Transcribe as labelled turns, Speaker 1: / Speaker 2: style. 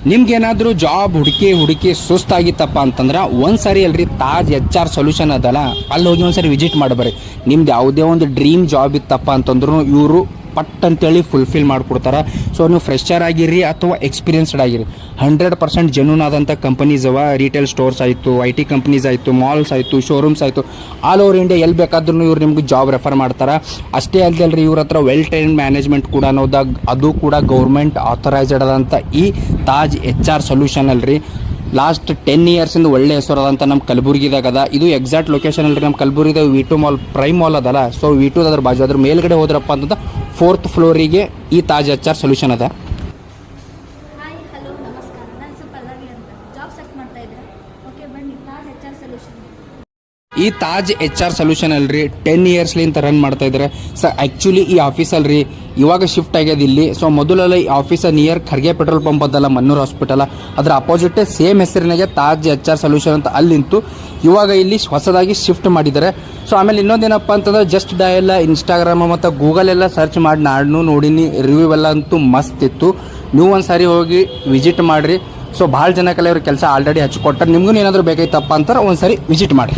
Speaker 1: ನಿಮ್ಗೇನಾದರೂ ಜಾಬ್ ಹುಡುಕಿ ಸುಸ್ತಾಗಿತ್ತಪ್ಪ ಅಂತಂದ್ರೆ ಒಂದ್ಸರಿ ಅಲ್ರಿ ತಾಜ್ HR ಸೊಲ್ಯೂಷನ್ ಅದಲ್ಲ, ಅಲ್ಲಿ ಹೋಗಿ ಒಂದ್ಸರಿ ವಿಸಿಟ್ ಮಾಡಬರ್ರಿ. ನಿಮ್ದು ಯಾವುದೇ ಒಂದು ಡ್ರೀಮ್ ಜಾಬ್ ಇತ್ತಪ್ಪ ಅಂತಂದ್ರೂ ಇವರು ಪಟ್ ಅಂತೇಳಿ ಫುಲ್ಫಿಲ್ ಮಾಡಿಕೊಡ್ತಾರೆ. ಸೊ ನೀವು ಫ್ರೆಶರ್ ಆಗಿರಿ ಅಥವಾ ಎಕ್ಸ್ಪೀರಿಯನ್ಸ್ಡ್ ಆಗಿರಿ, 100% ಜೆನ್ಯೂನ್ ಆದಂಥ ಕಂಪನೀಸ್ ಅವ. ರಿಟೇಲ್ ಸ್ಟೋರ್ಸ್ ಆಯಿತು, IT ಕಂಪ್ನೀಸ್ ಆಯಿತು, ಮಾಲ್ಸ್ ಆಯಿತು, ಶೋರೂಮ್ಸ್ ಆಯಿತು, ಆಲ್ ಓವರ್ ಇಂಡಿಯಾ ಎಲ್ಲಿ ಬೇಕಾದ್ರೂ ಇವ್ರು ನಿಮ್ಗೆ ಜಾಬ್ ರೆಫರ್ ಮಾಡ್ತಾರೆ. ಅಷ್ಟೇ ಅಲ್ಲದೆ ಇವ್ರ ಹತ್ರ ವೆಲ್ ಟ್ರೈನ್ಡ್ ಮ್ಯಾನೇಜ್ಮೆಂಟ್ ಕೂಡ ಅನ್ನೋದಾಗ ಅದು ಕೂಡ ಗೌರ್ಮೆಂಟ್ ಆಥರೈಸ್ಡ್ ಆದಂಥ ಈ ತಾಜ್ HR ಸೊಲ್ಯೂಷನ್ ಅಲ್ರಿ ಲಾಸ್ಟ್ 10 ಇಯರ್ಸಿಂದ ಒಳ್ಳೆ ಹೆಸರದಂತ ನಮ್ಮ ಕಲಬುರಗಿದಾಗ ಅದ. ಇದು ಎಕ್ಸಾಕ್ಟ್ ಲೊಕೇಶನ್ ಅಲ್ರಿ ನಮ್ಮ ಕಲಬುರಗಿದಾಗ V2 ಮಾಲ್ ಪ್ರೈಮ್ ಮಾಲ್ ಅದಲ್ಲ. ಸೊ V2 ಅದ್ರ ಬಾಜು ಅದ್ರ ಮೇಲ್ಗಡೆ ಹೋದ್ರಪ್ಪ ಅಂತಂದ್ರೆ 4th ಫ್ಲೋರಿಗೆ ಈ ತಾಜ್ HR ಸೊಲ್ಯೂಷನ್ ಅದ.
Speaker 2: ಹಾಯ್ ಹಲೋ ನಮಸ್ಕಾರ, ನಾನು ಸ್ವಲ್ಪ ಪಲ್ಲವಿ ಅಂತ ಜಾಬ್ ಸರ್ಚ್ ಮಾಡ್ತಾ ಇದ್ದೆ. ಓಕೆ ಬನ್ನಿ, ತಾಜ್ HR ಸೊಲ್ಯೂಷನ್.
Speaker 1: ಈ ತಾಜ್ HR ಸೊಲ್ಯೂಷನ್ ಅಲ್ರಿ 10 ಇಯರ್ಸ್ಲಿಂತ ರನ್ ಮಾಡ್ತಾ ಇದ್ದಾರೆ. ಸೊ ಆ್ಯಕ್ಚುಲಿ ಈ ಆಫೀಸ್ ಅಲ್ರಿ ಇವಾಗ ಶಿಫ್ಟ್ ಆಗ್ಯದ ಇಲ್ಲಿ. ಸೊ ಮೊದಲೆಲ್ಲ ಈ office near Kharge petrol pump ಅದಲ್ಲ, ಮನ್ನೂರ್ ಹಾಸ್ಪಿಟಲ್, ಅದರ ಅಪೋಸಿಟ್ ಸೇಮ್ ಹೆಸರಿನಾಗೆ ತಾಜ್ HR ಸೊಲ್ಯೂಷನ್ ಅಂತ ಅಲ್ಲಿಂತು ಇವಾಗ ಇಲ್ಲಿ ಹೊಸದಾಗಿ ಶಿಫ್ಟ್ ಮಾಡಿದ್ದಾರೆ. ಸೊ ಆಮೇಲೆ ಇನ್ನೊಂದೇನಪ್ಪ ಅಂತಂದ್ರೆ ಜಸ್ಟ್ ಡಯಲ್ ಇನ್ಸ್ಟಾಗ್ರಾಮ್ ಮತ್ತು ಗೂಗಲ್ ಎಲ್ಲ ಸರ್ಚ್ ಮಾಡಿ ನಾನು ನೋಡಿನಿ, ರಿವ್ಯೂ ಎಲ್ಲ ಅಂತೂ ಮಸ್ತ್ ಇತ್ತು. ನೀವು ಒಂದು ಸಾರಿ ಹೋಗಿ ವಿಸಿಟ್ ಮಾಡಿರಿ. ಸೊ ಭಾಳ ಜನಕ್ಕೆಲ್ಲ ಇವ್ರ ಕೆಲಸ ಆಲ್ರೆಡಿ ಹಚ್ಚಿಕೊಟ್ಟಾರೆ. ನಿಮಗೂ ಏನಾದರೂ ಬೇಕಾಯ್ತಪ್ಪ ಅಂತಾರೆ ಒಂದು ಸಾರಿ ವಿಸಿಟ್ ಮಾಡಿ.